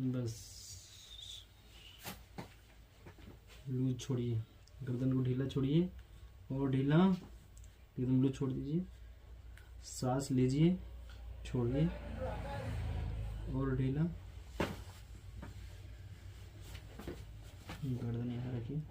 बस लूज छोड़िए, गर्दन को ढीला छोड़िए और ढीला, एकदम लूज छोड़ दीजिए। सांस लीजिए, छोड़िए और ढीला। गर्दन यहाँ रखिए।